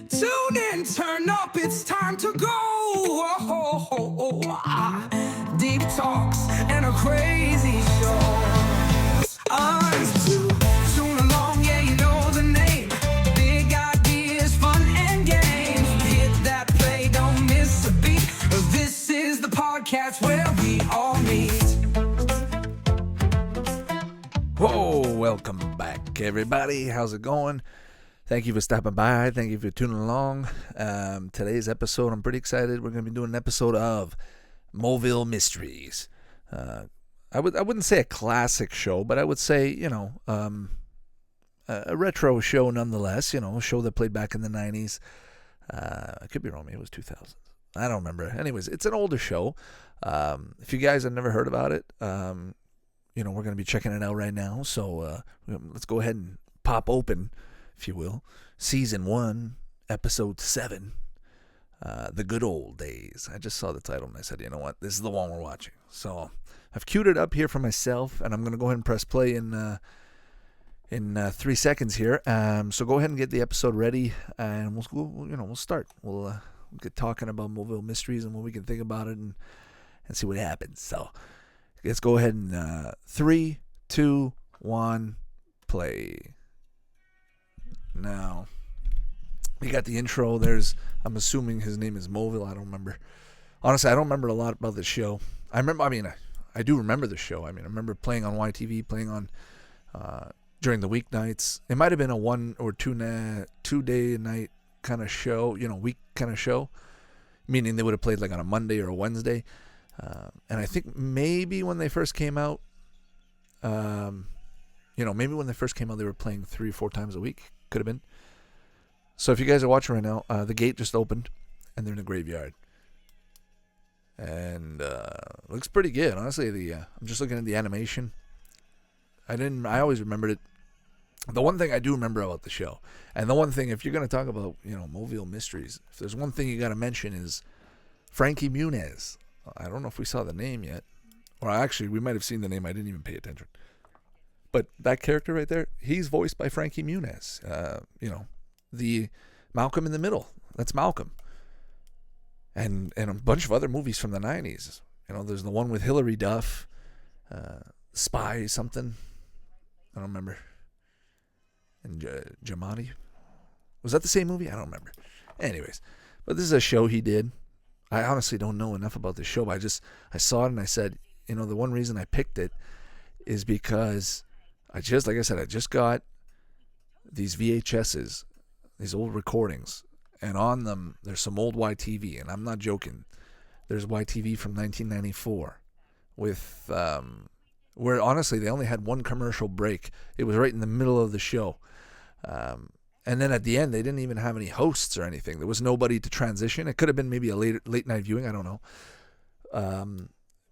Tune in, turn up, it's time to go. Deep talks and a crazy show. It's Toon Along, yeah, you know the name. Big ideas, fun and games. Hit that play, don't miss a beat. This is the podcast where we all meet. Whoa, welcome back, everybody. How's it going? Thank you for stopping by. Thank you for tuning along. Today's episode, I'm pretty excited. We're going to be doing an episode of Moville Mysteries. I wouldn't say a classic show, but I would say, a retro show nonetheless. A show that played back in the 90s. I could be wrong. Maybe it was 2000s. I don't remember. Anyways, it's an older show. If you guys have never heard about it, we're going to be checking it out right now. So let's go ahead and pop open, if you will, Season 1, Episode 7, The Good Old Days. I just saw the title and I said, you know what, this is the one we're watching. So I've queued it up here for myself, and I'm going to go ahead and press play in 3 seconds here. So go ahead and get the episode ready, and we'll start. We'll get talking about Moville Mysteries and what we can think about it and see what happens. So let's go ahead and 3, 2, 1, play. Now, you got the intro. I'm assuming his name is Moville. I don't remember. Honestly, I don't remember a lot about this show. I do remember the show. I remember playing on YTV, playing on during the weeknights. It might have been a 1 or 2 day a night kind of show, week kind of show, meaning they would have played like on a Monday or a Wednesday. And I think maybe when they first came out, they were playing 3 or 4 times a week. Could have been. So if you guys are watching right now, the gate just opened, and they're in a graveyard. And looks pretty good, honestly. I'm just looking at the animation. I always remembered it. The one thing I do remember about the show, and the one thing, if you're going to talk about, Moville Mysteries, if there's one thing you got to mention is Frankie Muniz. I don't know if we saw the name yet. Or actually, we might have seen the name. I didn't even pay attention. But that character right there, he's voiced by Frankie Muniz. The Malcolm in the Middle. That's Malcolm. And a bunch of other movies from the 90s. There's the one with Hilary Duff. Spy something. I don't remember. And Jamadi. Was that the same movie? I don't remember. Anyways. But this is a show he did. I honestly don't know enough about this show. But I saw it and I said, the one reason I picked it is because I just got these VHSs, these old recordings, and on them there's some old YTV, and I'm not joking. There's YTV from 1994 with where honestly they only had one commercial break. It was right in the middle of the show. And then at the end, they didn't even have any hosts or anything. There was nobody to transition. It could have been maybe a late night viewing. I don't know.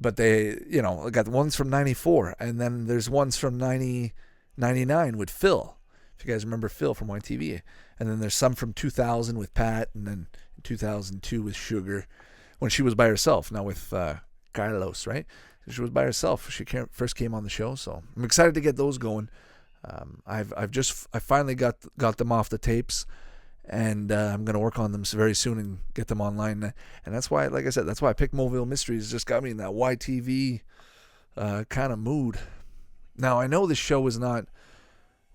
But they, got the ones from 94. And then there's ones from 99 with Phil. If you guys remember Phil from YTV. And then there's some from 2000 with Pat. And then 2002 with Sugar. When she was by herself. Now with Carlos, right? She was by herself. She first came on the show. So I'm excited to get those going. I finally got them off the tapes, and I'm gonna work on them very soon and get them online. And that's why, like I said, that's why I picked Moville Mysteries. It just got me in that YTV kind of mood. Now I know this show is not.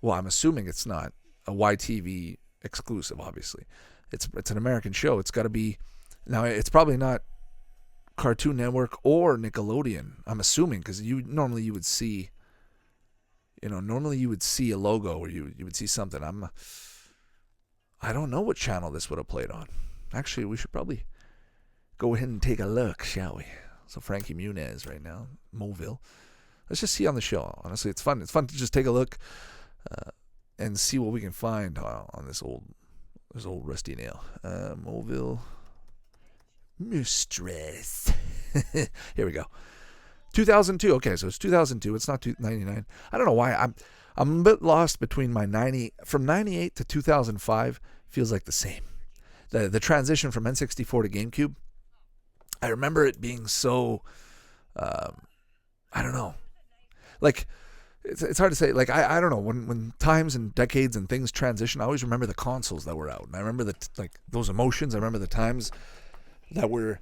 Well, I'm assuming it's not a YTV exclusive. Obviously, it's an American show. It's got to be. Now it's probably not Cartoon Network or Nickelodeon. I'm assuming because normally you would see. Normally you would see a logo or you would see something. I don't know what channel this would have played on. Actually, we should probably go ahead and take a look, shall we? So Frankie Muniz right now, Moville. Let's just see on the show. Honestly, it's fun. It's fun to just take a look and see what we can find on this old rusty nail. Moville Mysteries. Here we go. 2002. Okay, so it's 2002. It's not 99. I don't know why. I'm a bit lost between from 98 to 2005 feels like the same. The transition from N64 to GameCube. I remember it being so I don't know. Like it's hard to say. Like, I don't know, when times and decades and things transition, I always remember the consoles that were out, and I remember like those emotions. I remember the times that were,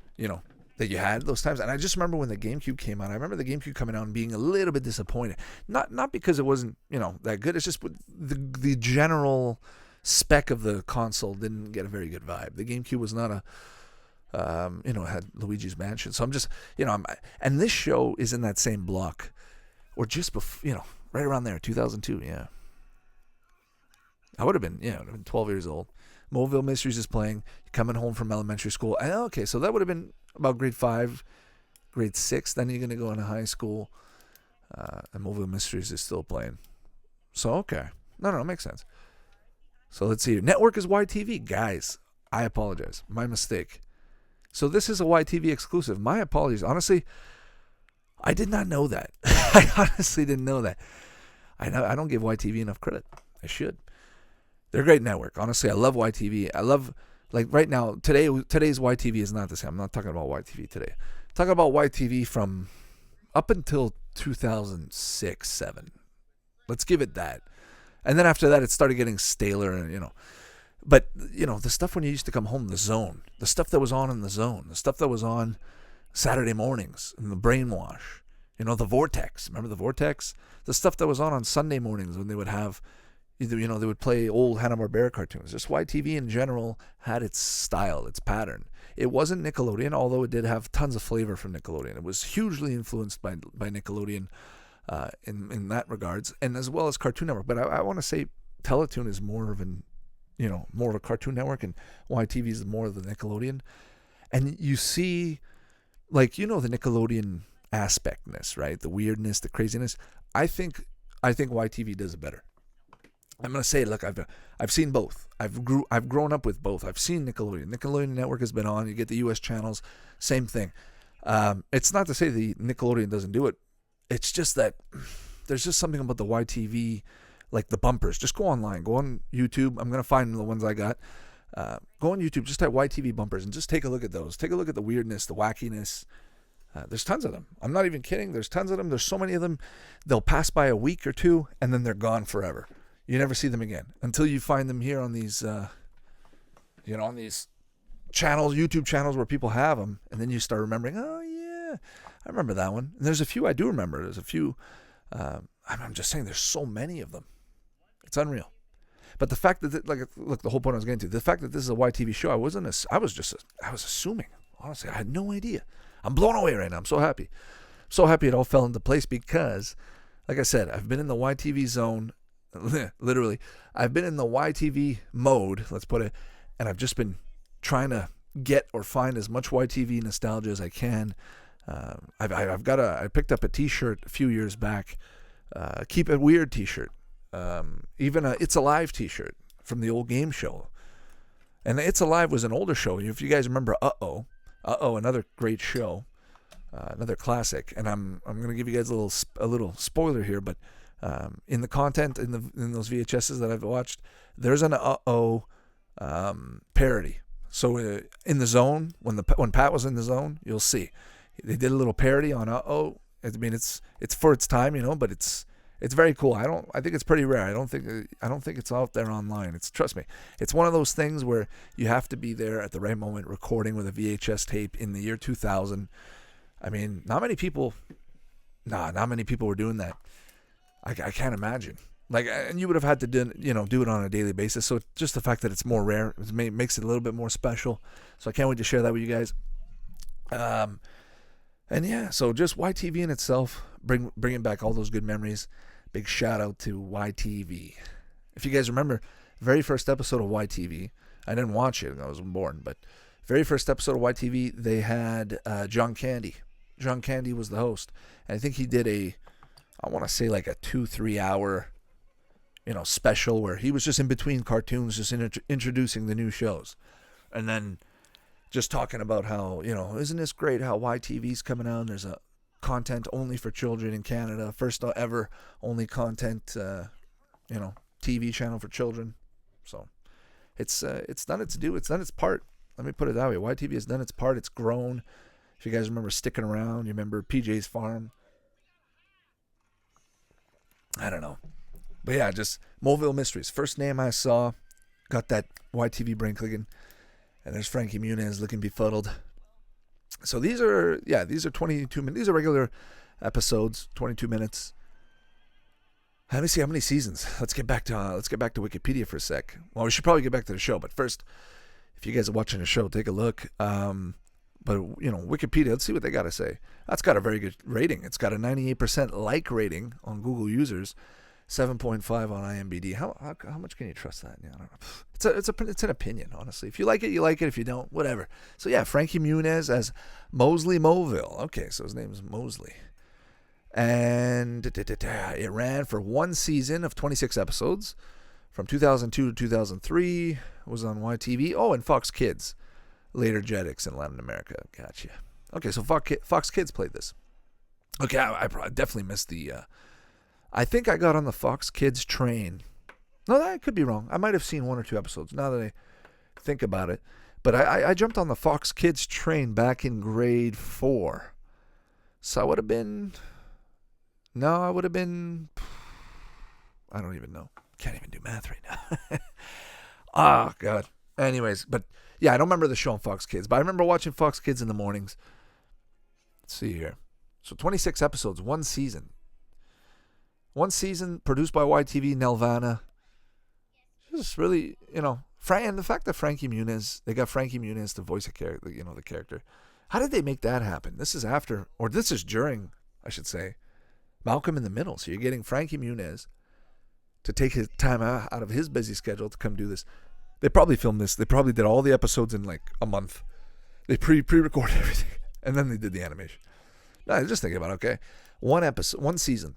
that you had those times. And I just remember when the GameCube came out. I remember the GameCube coming out and being a little bit disappointed. Not because it wasn't, that good. It's just the general spec of the console didn't get a very good vibe. The GameCube was not it had Luigi's Mansion. So I'm just, and this show is in that same block, or just before, right around there, 2002. Yeah, I would have been 12 years old. Moville Mysteries is playing. Coming home from elementary school. And, okay, so that would have been about grade 5, grade 6. Then you're going to go into high school. And Moville Mysteries is still playing. So, okay. No, it makes sense. So let's see. Network is YTV. Guys, I apologize. My mistake. So this is a YTV exclusive. My apologies. Honestly, I did not know that. I honestly didn't know that. I don't give YTV enough credit. I should. They're a great network. Honestly, I love YTV. I love, like, right now, today's YTV is not the same. I'm not talking about YTV today. I'm talking about YTV from up until 2006, 7. Let's give it that. And then after that, it started getting staler, and, But, the stuff when you used to come home, the Zone, the stuff that was on in the Zone, the stuff that was on Saturday mornings, and the Brainwash, the Vortex. Remember the Vortex? The stuff that was on Sunday mornings when they would have, either, they would play old Hanna-Barbera cartoons. Just YTV in general had its style, its pattern. It wasn't Nickelodeon, although it did have tons of flavor from Nickelodeon. It was hugely influenced by Nickelodeon in that regards, and as well as Cartoon Network. But I want to say Teletoon is more of more of a Cartoon Network, and YTV is more of the Nickelodeon. And you see, like, the Nickelodeon aspectness, right? The weirdness, the craziness. I think YTV does it better. I'm gonna say, look, I've seen both. I've grown up with both. I've seen Nickelodeon. Nickelodeon Network has been on. You get the U.S. channels, same thing. It's not to say the Nickelodeon doesn't do it. It's just that there's just something about the YTV, like the bumpers. Just go online, go on YouTube. I'm gonna find the ones I got. Go on YouTube, just type YTV bumpers, and just take a look at those. Take a look at the weirdness, the wackiness. There's tons of them. I'm not even kidding. There's tons of them. There's so many of them. They'll pass by a week or two, and then they're gone forever. You never see them again until you find them here on these, on these channels, YouTube channels where people have them, and then you start remembering. Oh yeah, I remember that one. And there's a few I do remember. There's a few. I'm just saying, there's so many of them. It's unreal. But the fact that, look, the whole point I was getting to, the fact that this is a YTV show, I was assuming. Honestly, I had no idea. I'm blown away right now. I'm so happy. So happy it all fell into place because, like I said, I've been in the YTV zone. Literally, I've been in the YTV mode, let's put it, and I've just been trying to get or find as much YTV nostalgia as I can. I picked up a T-shirt a few years back, Keep It Weird T-shirt, even a It's Alive T-shirt from the old game show. And It's Alive was an older show. If you guys remember, another great show, another classic. And I'm gonna give you guys a little spoiler here, but. In the content in those VHSs that I've watched, there's an parody. So in the Zone, when Pat was in the Zone, you'll see they did a little parody on I mean, it's for its time, but it's very cool. I think it's pretty rare. I don't think it's out there online. Trust me, it's one of those things where you have to be there at the right moment, recording with a VHS tape in the year 2000. I mean, not many people were doing that. I can't imagine. And you would have had to do it on a daily basis. So just the fact that it's more rare makes it a little bit more special. So I can't wait to share that with you guys. And yeah, so just YTV in itself, bringing back all those good memories. Big shout out to YTV. If you guys remember, very first episode of YTV, I didn't watch it. I wasn't born, but very first episode of YTV, they had John Candy. John Candy was the host, and I think he did I want to say like a 2-3 hour, special where he was just in between cartoons, just introducing the new shows. And then just talking about how, isn't this great how YTV's coming out and there's a content only for children in Canada. First ever only content, TV channel for children. So it's done its due. It's done its part. Let me put it that way. YTV has done its part. It's grown. If you guys remember sticking around, you remember PJ's Farm. I don't know. But yeah, just Moville Mysteries. First name I saw, got that YTV brain clicking. And there's Frankie Muniz looking befuddled. So these are 22 minutes. These are regular episodes, 22 minutes. Let me see how many seasons. Let's get back to Wikipedia for a sec. Well, we should probably get back to the show, but first, if you guys are watching the show, take a look. But Wikipedia, let's see what they got to say. That's got a very good rating. It's got a 98% like rating on Google users, 7.5 on IMDb. How much can you trust that? Yeah, I don't know. It's an opinion, honestly. If you like it, you like it. If you don't, whatever. So yeah, Frankie Muniz as Mosley Moville. Okay, so his name is Mosley. And it ran for one season of 26 episodes from 2002 to 2003. It was on YTV. Oh, and Fox Kids. Later Jetix in Latin America. Gotcha. Okay, so Fox Kids played this. Okay, I definitely missed the... I think I got on the Fox Kids train. No, I could be wrong. I might have seen one or two episodes now that I think about it. But I jumped on the Fox Kids train back in grade 4. So I would have been... No, I would have been... I don't even know. Can't even do math right now. Oh, God. Anyways, but yeah, I don't remember the show on Fox Kids, but I remember watching Fox Kids in the mornings. Let's see here. So 26 episodes, one season. One season produced by YTV, Nelvana. Just really, and the fact that Frankie Muniz, they got Frankie Muniz to voice a character, the character. How did they make that happen? This is after, or this is during, I should say, Malcolm in the Middle. So you're getting Frankie Muniz to take his time out of his busy schedule to come do this. They probably filmed this. They probably did all the episodes in like a month. They pre-recorded everything, and then they did the animation. No, I was just thinking about, okay, one episode, one season.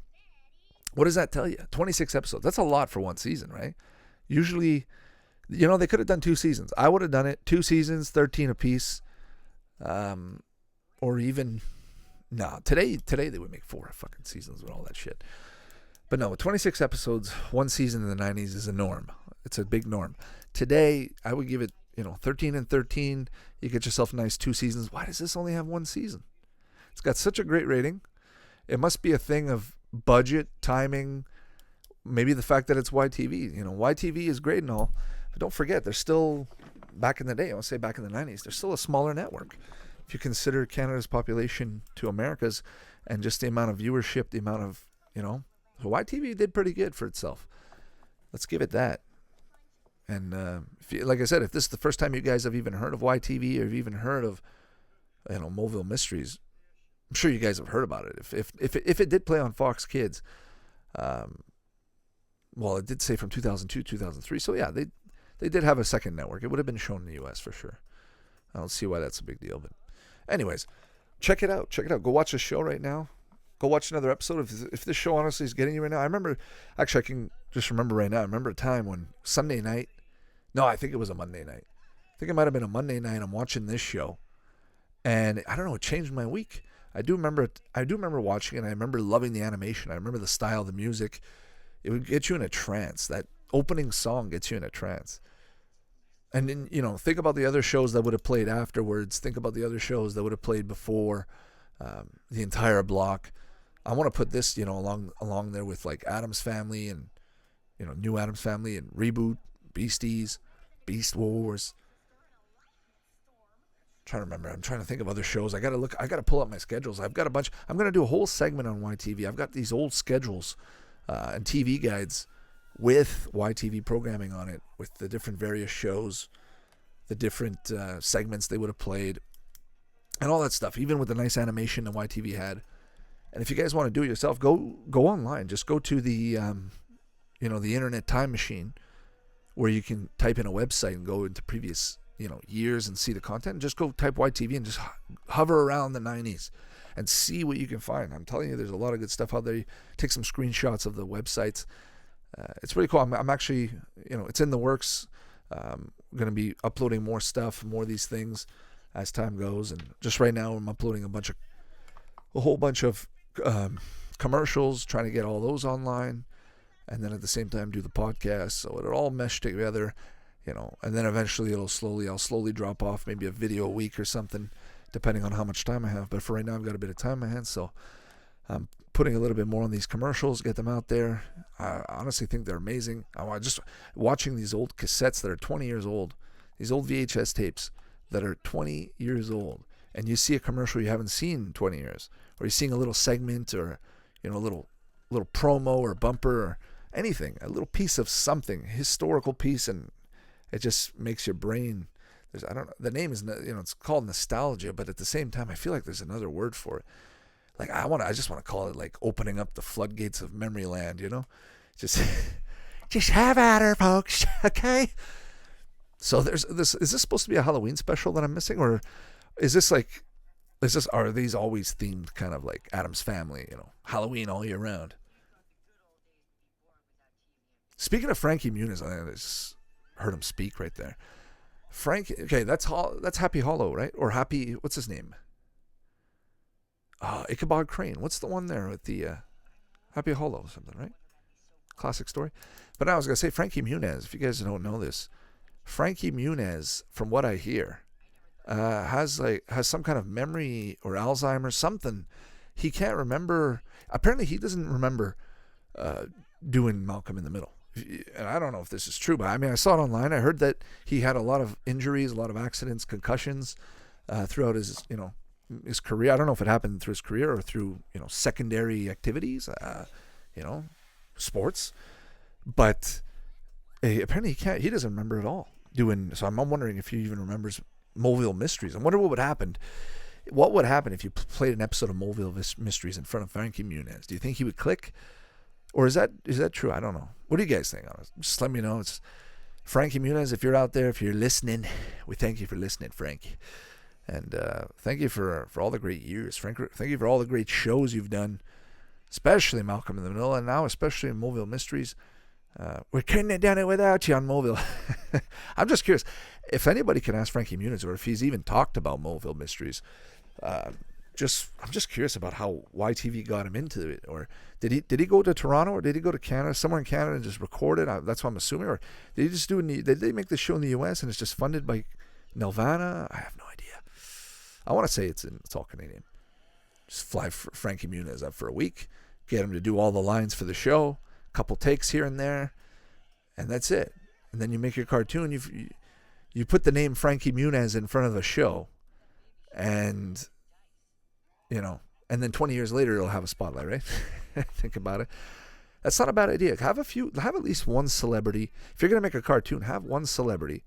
What does that tell you? 26 episodes. That's a lot for one season, right? Usually, they could have done 2 seasons. I would have done it 2 seasons, 13 apiece, or even today they would make 4 fucking seasons with all that shit. But no, 26 episodes, one season in the 90s is a norm. It's a big norm. Today, I would give it, 13 and 13. You get yourself a nice 2 seasons. Why does this only have 1 season? It's got such a great rating. It must be a thing of budget, timing, maybe the fact that it's YTV. YTV is great and all, but don't forget, they're still, back in the day, I want to say back in the 90s, they're still a smaller network. If you consider Canada's population to America's and just the amount of viewership, the amount of, so YTV did pretty good for itself. Let's give it that. And like I said, if this is the first time you guys have even heard of YTV or have even heard of, Moville Mysteries, I'm sure you guys have heard about it. If it did play on Fox Kids, well, it did say from 2002, 2003. So yeah, they did have a second network. It would have been shown in the U.S. for sure. I don't see why that's a big deal. But anyways, check it out. Go watch the show right now. Go watch another episode. If this show honestly is getting you right now, I can just remember right now. I remember a time when Sunday night. No, I think it was a Monday night. I think it might have been a Monday night. I'm watching this show, and I don't know. It changed my week. I do remember watching it. I remember loving the animation. I remember the style, the music. It would get you in a trance. That opening song gets you in a trance. And then, think about the other shows that would have played afterwards. Think about the other shows that would have played before, the entire block. I want to put this, along there with like Addams Family and, New Addams Family and Reboot, Beasties, Beast Wars. I'm trying to think of other shows. I got to pull up my schedules. I've got a bunch. I'm going to do a whole segment on YTV. I've got these old schedules and TV guides with YTV programming on it, with the different various shows, the different segments they would have played, and all that stuff, even with the nice animation that YTV had. And if you guys want to do it yourself, go online. Just go to the, the internet time machine, where you can type in a website and go into previous, years and see the content. And just go type YTV and just hover around the 90s and see what you can find. I'm telling you, there's a lot of good stuff out there. Take some screenshots of the websites. It's pretty cool. I'm actually, it's in the works. I'm going to be uploading more stuff, more of these things as time goes. And just right now, I'm uploading a whole bunch of commercials, trying to get all those online, and then at the same time do the podcast, so it'll all mesh together, and then eventually I'll slowly drop off, maybe a video a week or something, depending on how much time I have. But for right now, I've got a bit of time in my hands, so putting a little bit more on these commercials, get them out there. I honestly think they're amazing. I'm just watching these old cassettes that are 20 years old, these old VHS tapes that are 20 years old, and you see a commercial you haven't seen in 20 years, or you're seeing a little segment, or a little promo or bumper or anything, a little piece of something, historical piece, and it just makes your brain. I don't know. The name is, it's called nostalgia, but at the same time, I feel like there's another word for it. Like I just want to call it like opening up the floodgates of memory land. Just have at her, folks. Okay. So there's this. Is this supposed to be a Halloween special that I'm missing, or are these always themed kind of like Addams Family? Halloween all year round. Speaking of Frankie Muniz, I just heard him speak right there. Frank, okay, that's Happy Hollow, right? Or Happy, what's his name? Ichabod Crane. What's the one there with the Happy Hollow or something, right? Classic story. But now I was going to say Frankie Muniz, if you guys don't know this, Frankie Muniz, from what I hear, has some kind of memory or Alzheimer's, something. He can't remember. Apparently he doesn't remember doing Malcolm in the Middle. And I don't know if this is true, but I saw it online. I heard that he had a lot of injuries, a lot of accidents, concussions throughout his career. I don't know if it happened through his career or through, secondary activities, sports. But apparently he doesn't remember at all doing. So I'm wondering if he even remembers Moville Mysteries. I wonder what would happen. What would happen if you played an episode of Moville Mysteries in front of Frankie Muniz? Do you think he would click? Or is that true? I don't know. What do you guys think? Just let me know. It's Frankie Muniz. If you're out there, if you're listening, we thank you for listening, Frank. And thank you for all the great years. Frank, thank you for all the great shows you've done, especially Malcolm in the Middle, and now especially in Moville Mysteries. We couldn't have done it without you on Moville. I'm just curious if anybody can ask Frankie Muniz, or if he's even talked about Moville Mysteries. I'm just curious about how YTV got him into it, or did he go to Toronto, or did he go to Canada, somewhere in Canada, and just record it? That's what I'm assuming. Or did he just did they make the show in the US and it's just funded by Nelvana? I have no idea. I want to say it's all Canadian. Just fly Frankie Muniz up for a week, get him to do all the lines for the show, a couple takes here and there, and that's it. And then you make your cartoon. You put the name Frankie Muniz in front of a show, and and then 20 years later it'll have a spotlight, right? Think about it. That's not a bad idea. Have at least one celebrity. If you're gonna make a cartoon, have one celebrity,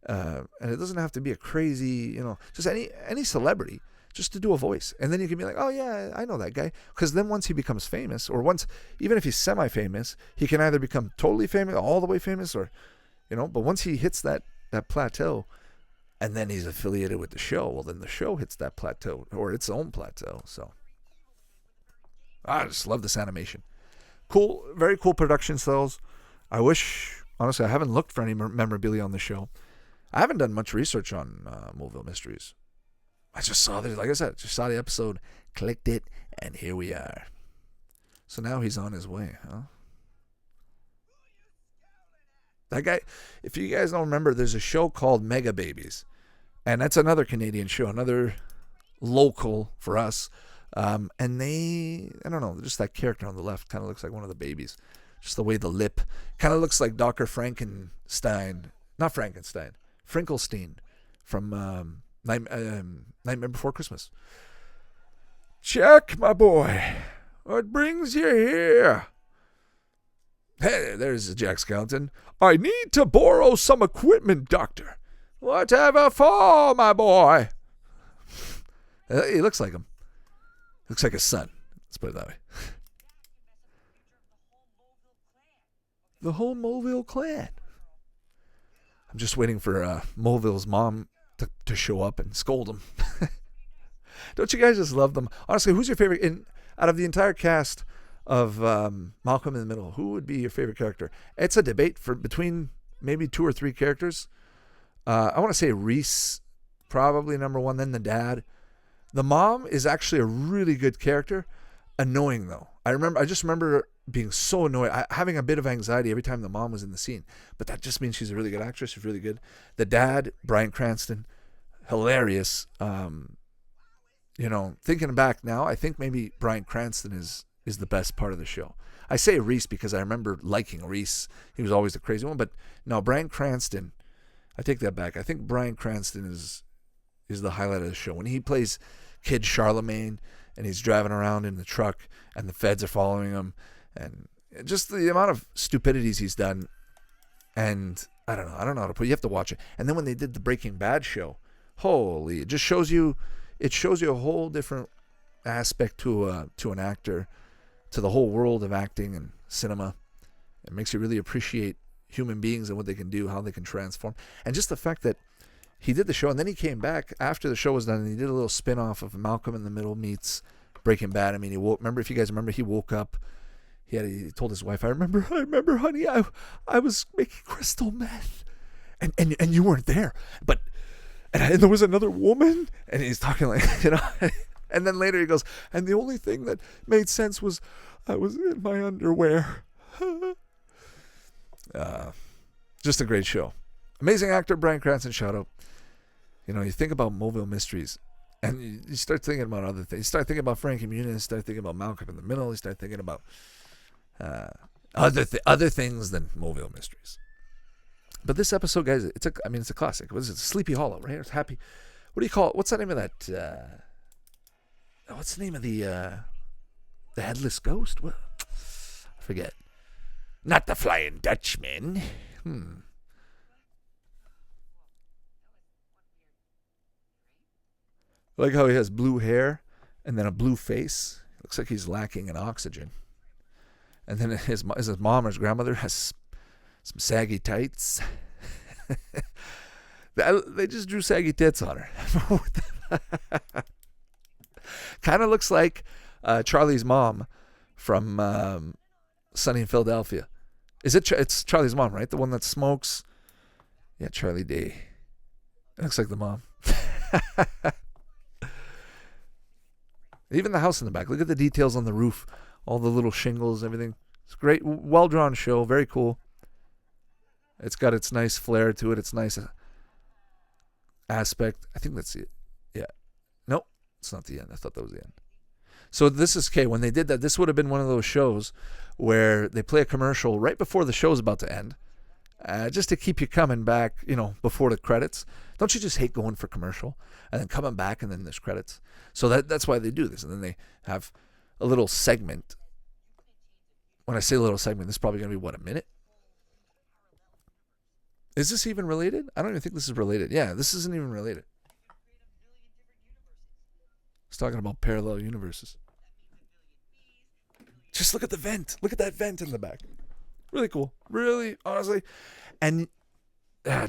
and it doesn't have to be a crazy, just any celebrity, just to do a voice, and then you can be like, oh yeah, I know that guy. Because then once he becomes famous, or even if he's semi-famous, he can either become totally famous, all the way famous, or but once he hits that plateau, and then he's affiliated with the show, well, then the show hits that plateau, or its own plateau. So I just love this animation. Cool, very cool production styles. I wish, honestly, I haven't looked for any memorabilia on the show. I haven't done much research on Moville Mysteries. I just saw this, like I said, just saw the episode, clicked it, and here we are. So now he's on his way, huh? That guy, if you guys don't remember, there's a show called Mega Babies. And that's another Canadian show, another local for us. And I don't know, just that character on the left kind of looks like one of the babies. Just the way the lip kind of looks like Dr. Frankenstein. Not Frankenstein. Finkelstein from Nightmare Before Christmas. Jack, my boy, what brings you here? Hey, there's Jack Skellington. I need to borrow some equipment, Doctor. Whatever for, my boy? He looks like him. Looks like his son. Let's put it that way. The whole Moville clan. I'm just waiting for Moville's mom to show up and scold him. Don't you guys just love them? Honestly, who's your favorite? Out of the entire cast of Malcolm in the Middle, who would be your favorite character? It's a debate between maybe 2 or 3 characters. I want to say Reese, probably number 1, then the dad. The mom is actually a really good character. Annoying, though. I just remember being so annoyed, having a bit of anxiety every time the mom was in the scene. But that just means she's a really good actress. She's really good. The dad, Bryan Cranston, hilarious. thinking back now, I think maybe Bryan Cranston is the best part of the show. I say Reese because I remember liking Reese. He was always the crazy one. But no, Bryan Cranston, I take that back. I think Bryan Cranston is the highlight of the show. When he plays Kid Charlemagne and he's driving around in the truck and the feds are following him, and just the amount of stupidities he's done. And I don't know how to put it. You have to watch it. And then when they did the Breaking Bad show, holy, it just shows you a whole different aspect to an actor, to the whole world of acting and cinema. It makes you really appreciate human beings and what they can do, how they can transform. And just the fact that he did the show and then he came back after the show was done and he did a little spin-off of Malcolm in the Middle meets Breaking Bad. I mean, if you guys remember, he woke up. He told his wife, I remember, honey, I was making crystal meth. And you weren't there. And there was another woman. And he's talking like, And then later he goes, and the only thing that made sense was I was in my underwear. Just a great show. Amazing actor, Bryan Cranston, shout out. You think about Moville Mysteries, and you start thinking about other things. You start thinking about Frankie Muniz, you start thinking about Malcolm in the Middle, you start thinking about other things than Moville Mysteries. But this episode, guys, it's a classic. What is it? Sleepy Hollow, right? It's happy. What do you call it? What's the name of that? What's the name of the headless ghost? What? I forget. Not the Flying Dutchman. I like how he has blue hair and then a blue face. Looks like he's lacking in oxygen. And then his mom or his grandmother has some saggy tights. They just drew saggy tits on her. Kind of looks like Charlie's mom from Sunny in Philadelphia. It's Charlie's mom, right? The one that smokes. Yeah, Charlie Day. It looks like the mom. Even the house in the back. Look at the details on the roof. All the little shingles, everything. It's great. Well-drawn show. Very cool. It's got its nice flair to it. It's nice aspect. I think that's it. Yeah. Nope. It's not the end. I thought that was the end. So this is, okay, when they did that, this would have been one of those shows where they play a commercial right before the show's about to end. Just to keep you coming back, before the credits. Don't you just hate going for commercial and then coming back and then there's credits? So that's why they do this. And then they have a little segment. When I say a little segment, this is probably going to be, a minute? Is this even related? I don't even think this is related. Yeah, this isn't even related. It's talking about parallel universes. Just look at the vent. Look at that vent in the back. Really cool. Really, honestly. And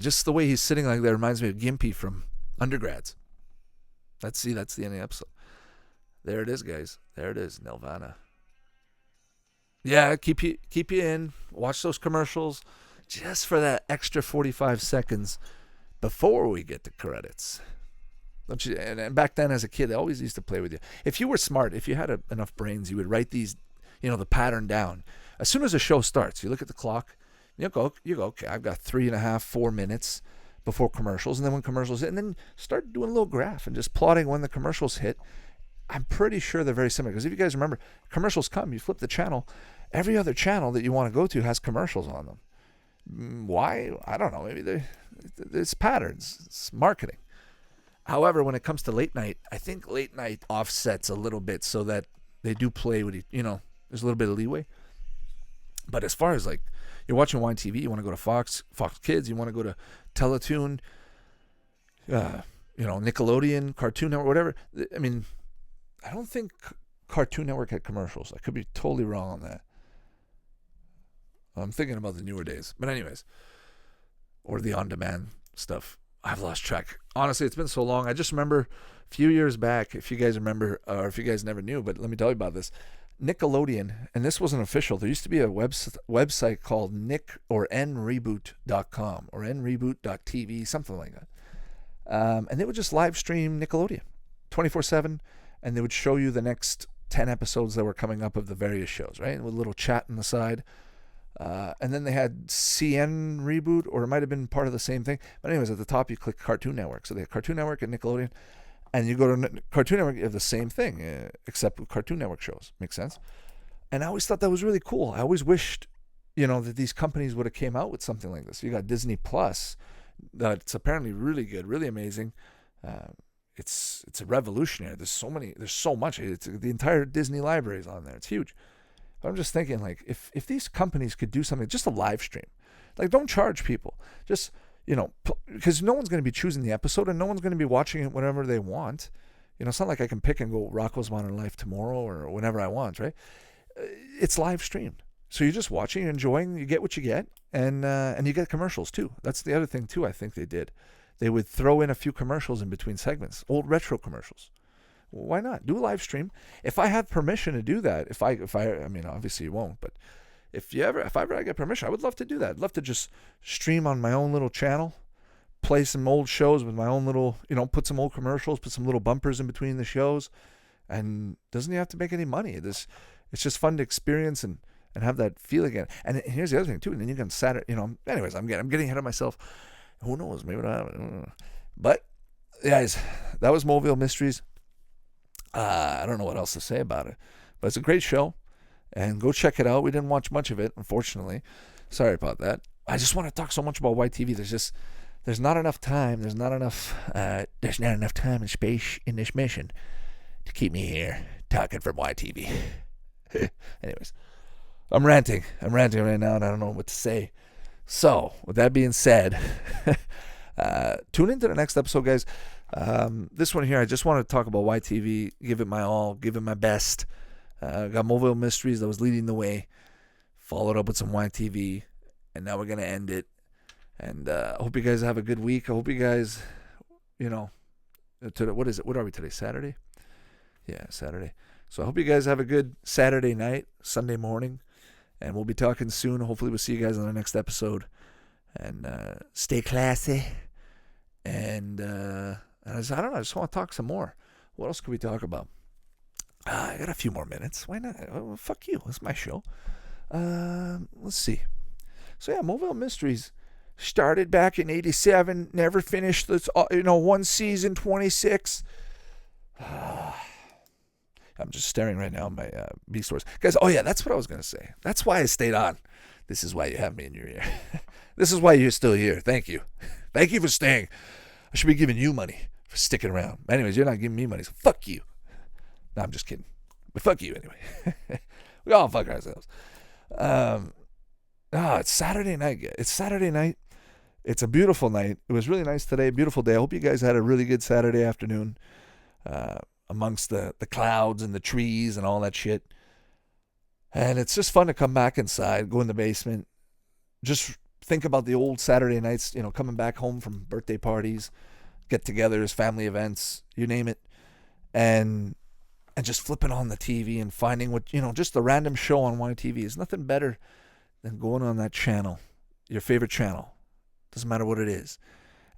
just the way he's sitting like that reminds me of Gimpy from Undergrads. That's the end of the episode. There it is, guys. There it is, Nelvana. Yeah, keep you in. Watch those commercials just for that extra 45 seconds before we get the credits. Don't you? And back then as a kid, they always used to play with you. If you were smart, if you had enough brains, you would write these, the pattern down. As soon as the show starts, you look at the clock, you go, okay, I've got 3.5, 4 minutes before commercials. And then when commercials hit, and then start doing a little graph and just plotting when the commercials hit. I'm pretty sure they're very similar. Because if you guys remember, commercials come, you flip the channel. Every other channel that you want to go to has commercials on them. Why? I don't know. Maybe it's patterns. It's marketing. However, when it comes to late night, I think late night offsets a little bit so that they do play with, there's a little bit of leeway. But as far as like you're watching Wine TV, you want to go to Fox Kids, you want to go to Teletoon, Nickelodeon, Cartoon Network, whatever. I mean, I don't think Cartoon Network had commercials. I could be totally wrong on that. I'm thinking about the newer days. But anyways, or the on-demand stuff. I've lost track. Honestly, it's been so long. I just remember a few years back, if you guys remember, or if you guys never knew, but let me tell you about this. Nickelodeon, and this wasn't official. There used to be a website called nreboot.com or nreboot.tv, something like that. And they would just live stream Nickelodeon 24/7, and they would show you the next 10 episodes that were coming up of the various shows, right? With a little chat on the side. And then they had CN Reboot, or it might have been part of the same thing. But anyways, at the top, you click Cartoon Network. So they had Cartoon Network and Nickelodeon. And you go to Cartoon Network, you have the same thing, except with Cartoon Network shows. Makes sense? And I always thought that was really cool. I always wished, that these companies would have came out with something like this. You got Disney Plus, that's apparently really good, really amazing. It's a revolutionary. There's so much. The entire Disney library is on there. It's huge. But I'm just thinking, like, if these companies could do something, just a live stream, like, don't charge people, just, because no one's going to be choosing the episode and no one's going to be watching it whenever they want. It's not like I can pick and go Rocko's Modern Life tomorrow or whenever I want, right? It's live streamed. So you're just watching, you're enjoying, you get what you get, and you get commercials too. That's the other thing too I think they did. They would throw in a few commercials in between segments, old retro commercials. Well, why not? Do a live stream. If I had permission to do that, if I mean, obviously you won't, but if ever I get permission, I would love to do that. I'd love to just stream on my own little channel, play some old shows with my own little, put some old commercials, put some little bumpers in between the shows, and doesn't have to make any money. It's just fun to experience and have that feel again. And here's the other thing too. And then you can Saturday, anyways, I'm getting ahead of myself. Who knows? Maybe not. But guys, that was Moville Mysteries. I don't know what else to say about it, but it's a great show, and go check it out. We didn't watch much of it, unfortunately. Sorry about that. I just want to talk so much about YTV. There's not enough time. There's not enough time and space in this mission to keep me here talking from YTV. Anyways, I'm ranting right now, and I don't know what to say. So, with that being said, tune into the next episode, guys. This one here, I just want to talk about YTV, give it my all, give it my best. Got Moville Mysteries that was leading the way, followed up with some YTV, and now we're going to end it. And I hope you guys have a good week. I hope you guys, what is it? What are we today? Saturday? Yeah, Saturday. So I hope you guys have a good Saturday night, Sunday morning. And we'll be talking soon. Hopefully we'll see you guys on the next episode. And stay classy. And I don't know. I just want to talk some more. What else could we talk about? I got a few more minutes. Why not? Oh, fuck you. It's my show. Let's see. So yeah, Moville Mysteries started back in 87. Never finished. One season, 26. I'm just staring right now at my B-Stores. Guys, oh yeah, that's what I was going to say. That's why I stayed on. This is why you have me in your ear. This is why you're still here. Thank you. Thank you for staying. I should be giving you money for sticking around. Anyways, you're not giving me money, so fuck you. No, I'm just kidding. But fuck you anyway. We all fuck ourselves. It's Saturday night. It's Saturday night. It's a beautiful night. It was really nice today. Beautiful day. I hope you guys had a really good Saturday afternoon. Amongst the clouds and the trees and all that shit. And it's just fun to come back inside, go in the basement, just think about the old Saturday nights, coming back home from birthday parties, get-togethers, family events, you name it, and just flipping on the TV and finding what, just the random show on YTV is nothing better than going on that channel, your favorite channel. Doesn't matter what it is.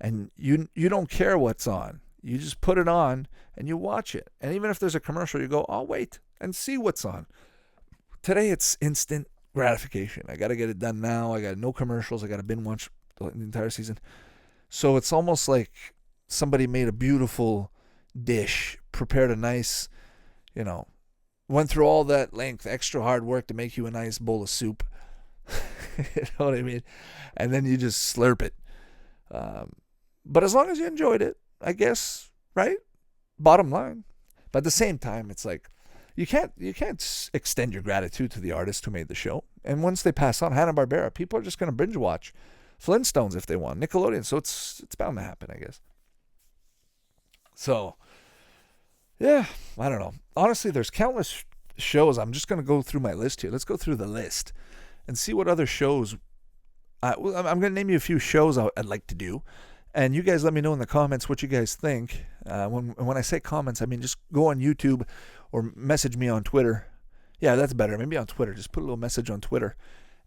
And you don't care what's on. You just put it on and you watch it. And even if there's a commercial, you go, I'll wait and see what's on. Today, it's instant gratification. I got to get it done now. I got no commercials. I got to binge watch the entire season. So it's almost like somebody made a beautiful dish, prepared a nice, went through all that length, extra hard work to make you a nice bowl of soup. You know what I mean? And then you just slurp it. But as long as you enjoyed it, I guess, right? Bottom line. But at the same time, it's like you can't extend your gratitude to the artist who made the show. And once they pass on, Hanna-Barbera, people are just going to binge watch Flintstones if they want, Nickelodeon. So it's bound to happen, I guess. So, yeah, I don't know. Honestly, there's countless shows. I'm just going to go through my list here. Let's go through the list and see what other shows. I'm going to name you a few shows I'd like to do. And you guys let me know in the comments what you guys think. When I say comments, I mean just go on YouTube or message me on Twitter. Yeah, that's better. Maybe on Twitter. Just put a little message on Twitter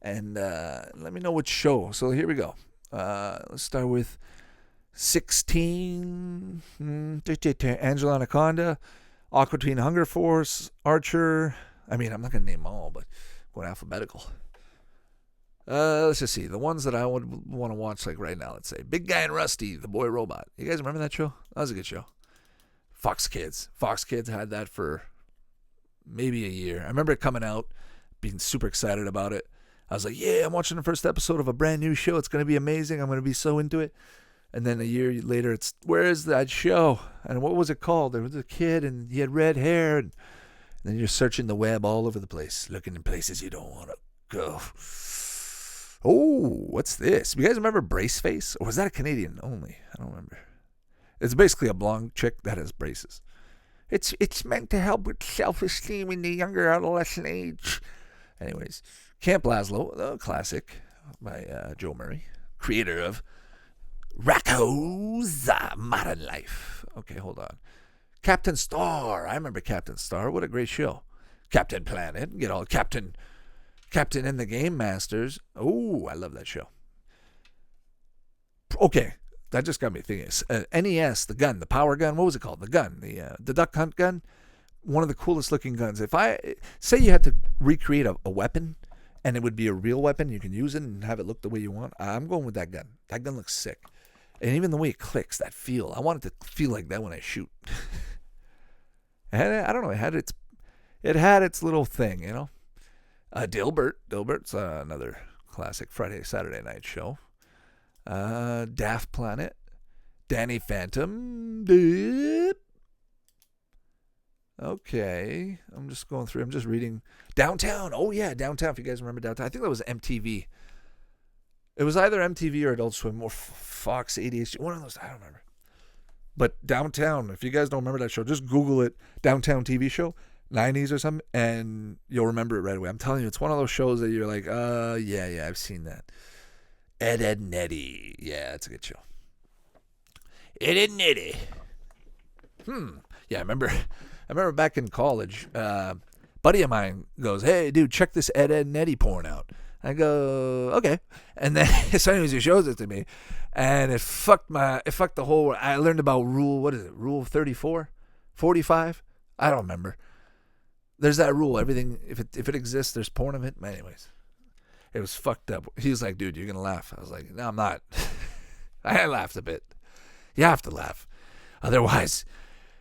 and let me know which show. So here we go. Let's start with 16. Angela Anaconda, Aqua Teen Hunger Force, Archer. I mean, I'm not going to name them all, but going alphabetical. Let's just see. The ones that I would want to watch, like right now, let's say. Big Guy and Rusty, The Boy Robot. You guys remember that show? That was a good show. Fox Kids. Fox Kids had that for maybe a year. I remember it coming out, being super excited about it. I was like, yeah, I'm watching the first episode of a brand new show. It's going to be amazing. I'm going to be so into it. And then a year later, it's, where is that show? And what was it called? There was a kid and he had red hair. And then you're searching the web all over the place, looking in places you don't want to go. Oh, what's this? You guys remember Braceface? Or was that a Canadian only? I don't remember. It's basically a blonde chick that has braces. It's meant to help with self-esteem in the younger adolescent age. Anyways, Camp Lazlo, the classic by Joe Murray, creator of Rocko's Modern Life. Okay, hold on. Captain Star. I remember Captain Star. What a great show. Captain Planet. Get all Captain and the Game Masters. Oh, I love that show. Okay, that just got me thinking. NES, the gun, the power gun. What was it called? The gun, the duck hunt gun. One of the coolest looking guns. If I say you had to recreate a weapon, and it would be a real weapon, you can use it and have it look the way you want. I'm going with that gun. That gun looks sick, and even the way it clicks, that feel. I want it to feel like that when I shoot. And I don't know. It had its little thing, you know. Dilbert's another classic Friday, Saturday night show. Daft Planet. Danny Phantom. Dip. Okay. I'm just going through. I'm just reading. Downtown. Oh, yeah, Downtown. If you guys remember Downtown. I think that was MTV. It was either MTV or Adult Swim or Fox ADHD. One of those. I don't remember. But Downtown. If you guys don't remember that show, just Google it. Downtown TV show. 90s or something, and you'll remember it right away. I'm telling you, it's one of those shows that you're like, yeah, I've seen that. Ed, and Eddie. Yeah, it's a good show. Ed, and Eddie. Yeah, I remember back in college, buddy of mine goes, hey, dude, check this Ed, and Eddie porn out. I go, okay. And then as soon as he shows it to me, and it fucked the whole, I learned about Rule 34? 45? I don't remember. There's that rule. Everything, if it exists, there's porn of it. But anyways, it was fucked up. He was like, dude, you're going to laugh. I was like, no, I'm not. I laughed a bit. You have to laugh. Otherwise,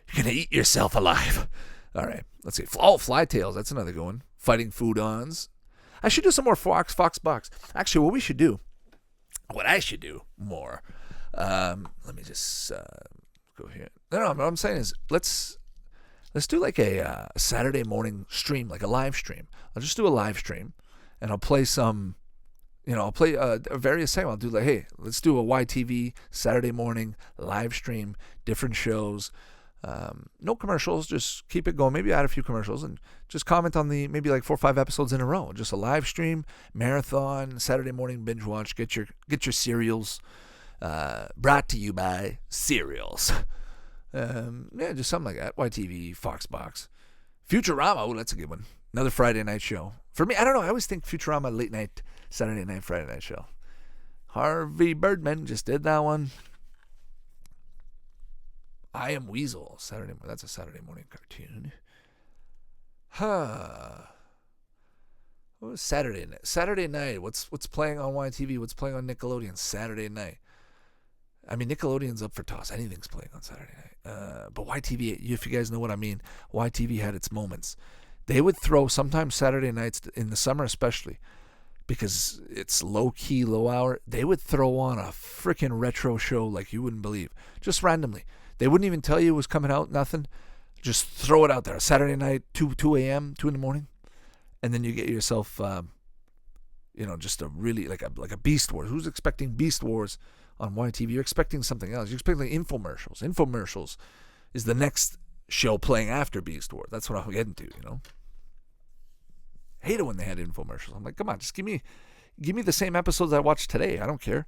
you're going to eat yourself alive. All right. Let's see. Oh, Fly Tales. That's another good one. Fighting Foodons. I should do some more Fox Box. Actually, what I should do more. Let me just go here. No, what I'm saying is let's do like a Saturday morning stream, like a live stream. I'll just do a live stream, and I'll play some, I'll play various segments. I'll do like, hey, let's do a YTV Saturday morning live stream, different shows. No commercials, just keep it going. Maybe add a few commercials and just comment on the maybe like 4 or 5 episodes in a row. Just a live stream, marathon, Saturday morning binge watch. Get your cereals. Brought to you by Cereals. Yeah, just something like that. YTV, Fox Box. Futurama, that's a good one. Another Friday night show. For me, I don't know, I always think Futurama late night, Saturday night, Friday night show. Harvey Birdman just did that one. I Am Weasel, that's a Saturday morning cartoon. What was Saturday night? Saturday night, what's playing on YTV? What's playing on Nickelodeon Saturday night? I mean, Nickelodeon's up for toss. Anything's playing on Saturday night. But YTV, if you guys know what I mean, YTV had its moments. They would throw sometimes Saturday nights, in the summer especially, because it's low-key, low hour, they would throw on a freaking retro show like you wouldn't believe. Just randomly. They wouldn't even tell you it was coming out, nothing. Just throw it out there. Saturday night, 2 a.m., 2 in the morning. And then you get yourself, just a really, like a Beast Wars. Who's expecting Beast Wars on YTV? You're expecting something else. You're expecting infomercials. Infomercials is the next show playing after Beast Wars. That's what I'm getting to, Hate it when they had infomercials. I'm like, come on, just give me the same episodes I watched today. I don't care.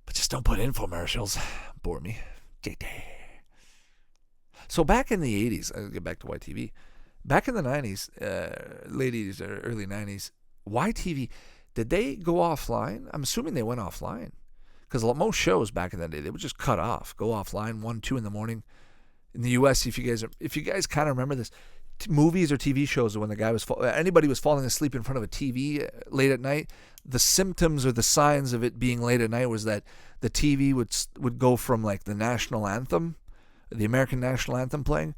But just don't put infomercials. Bore me. So back in the 80s, I'll get back to YTV. Back in the 90s, late 80s or early 90s, YTV, did they go offline? I'm assuming they went offline. Because most shows back in that day, they would just cut off, go offline 1, 2 in the morning. In the U.S., if you guys kind of remember this, movies or TV shows when the guy anybody was falling asleep in front of a TV late at night, the symptoms or the signs of it being late at night was that the TV would go from like the national anthem, the American national anthem playing.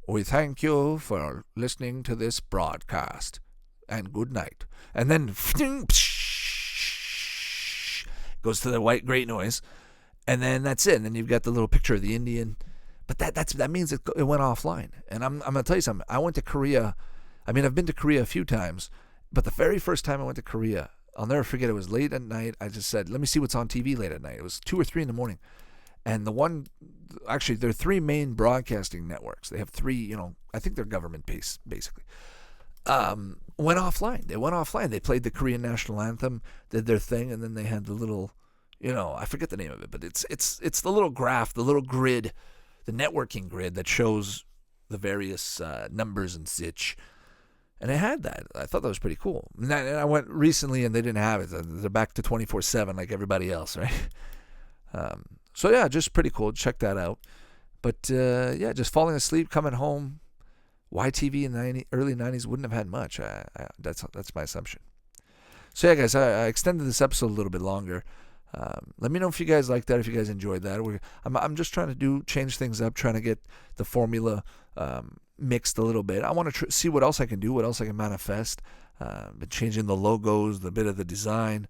We thank you for listening to this broadcast, and good night. And then goes to the white great noise, and then that's it. And then you've got the little picture of the Indian, but that means it went offline. And I'm gonna tell you something. I went to Korea. I mean, I've been to Korea a few times, but the very first time I went to Korea, I'll never forget. It was late at night. I just said, let me see what's on TV late at night. It was 2 or 3 in the morning. And there are 3 main broadcasting networks. They have 3, I think they're government-based, basically. Went offline. They went offline. They played the Korean national anthem, did their thing, and then they had the little, I forget the name of it, but it's the little graph, the little grid, the networking grid that shows the various numbers and such. And it had that. I thought that was pretty cool. And I went recently, and they didn't have it. They're back to 24/7 like everybody else, right? So yeah, just pretty cool. Check that out. But just falling asleep, coming home. YTV in the early 90s wouldn't have had much. That's my assumption. So yeah, guys, I extended this episode a little bit longer. Let me know if you guys like that, if you guys enjoyed that. I'm just trying to change things up, trying to get the formula mixed a little bit. I want to see what else I can do, what else I can manifest. Been changing the logos, the bit of the design.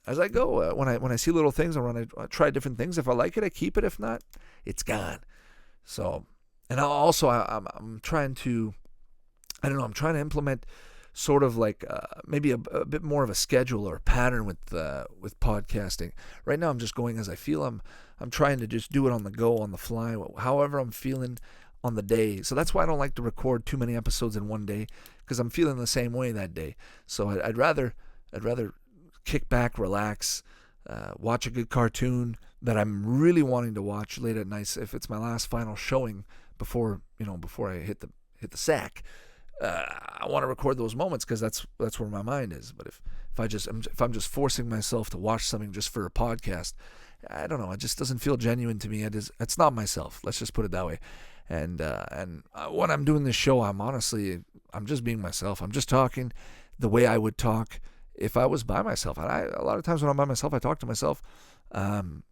As I go, when I see little things, I try different things. If I like it, I keep it. If not, it's gone. So, and I'm trying to, I'm trying to implement sort of like maybe a bit more of a schedule or a pattern with podcasting. Right now, I'm just going as I feel. I'm trying to just do it on the go, on the fly, however I'm feeling on the day. So that's why I don't like to record too many episodes in one day, because I'm feeling the same way that day. So I'd rather kick back, relax, watch a good cartoon that I'm really wanting to watch late at night. If it's my last final showing before I hit the sack, I want to record those moments, because that's where my mind is. But if I'm just forcing myself to watch something just for a podcast, I don't know. It just doesn't feel genuine to me. It's not myself. Let's just put it that way. And when I'm doing this show, I'm just being myself. I'm just talking the way I would talk if I was by myself. And a lot of times when I'm by myself, I talk to myself. When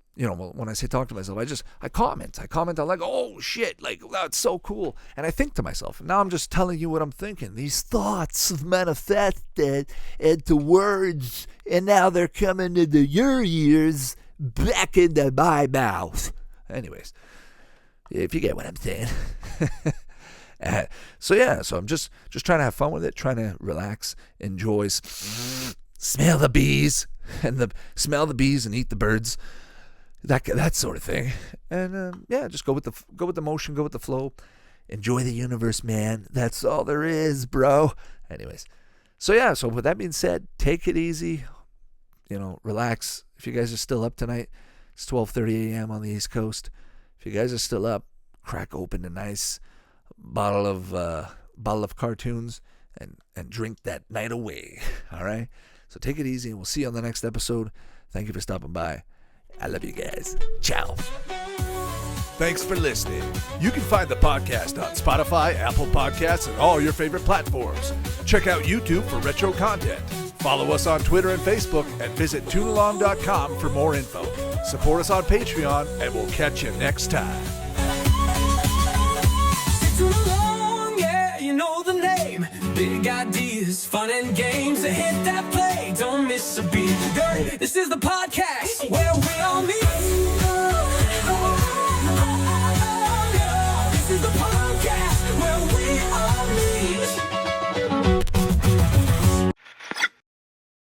I say talk to myself, I comment. I'm like, oh shit, like that's so cool. And I think to myself. Now I'm just telling you what I'm thinking. These thoughts have manifested into words, and now they're coming into your ears, back into my mouth. Anyways, if you get what I'm saying. So I'm just trying to have fun with it, trying to relax, enjoy, smell the bees, and smell the bees and eat the birds, that sort of thing. And just go with the motion, go with the flow, enjoy the universe, man. That's all there is, bro. Anyways, so with that being said, take it easy, relax. If you guys are still up tonight, it's 12:30 a.m. on the East Coast. If you guys are still up, crack open a nice bottle of cartoons and drink that night away. All right? So take it easy, and we'll see you on the next episode. Thank you for stopping by. I love you guys. Ciao. Thanks for listening. You can find the podcast on Spotify, Apple Podcasts, and all your favorite platforms. Check out YouTube for retro content. Follow us on Twitter and Facebook, and visit toonalong.com for more info. Support us on Patreon, and we'll catch you next time. Toon Along, yeah, you know the name. Big ideas, fun and games. Hit that play, don't miss a beat. This is the podcast.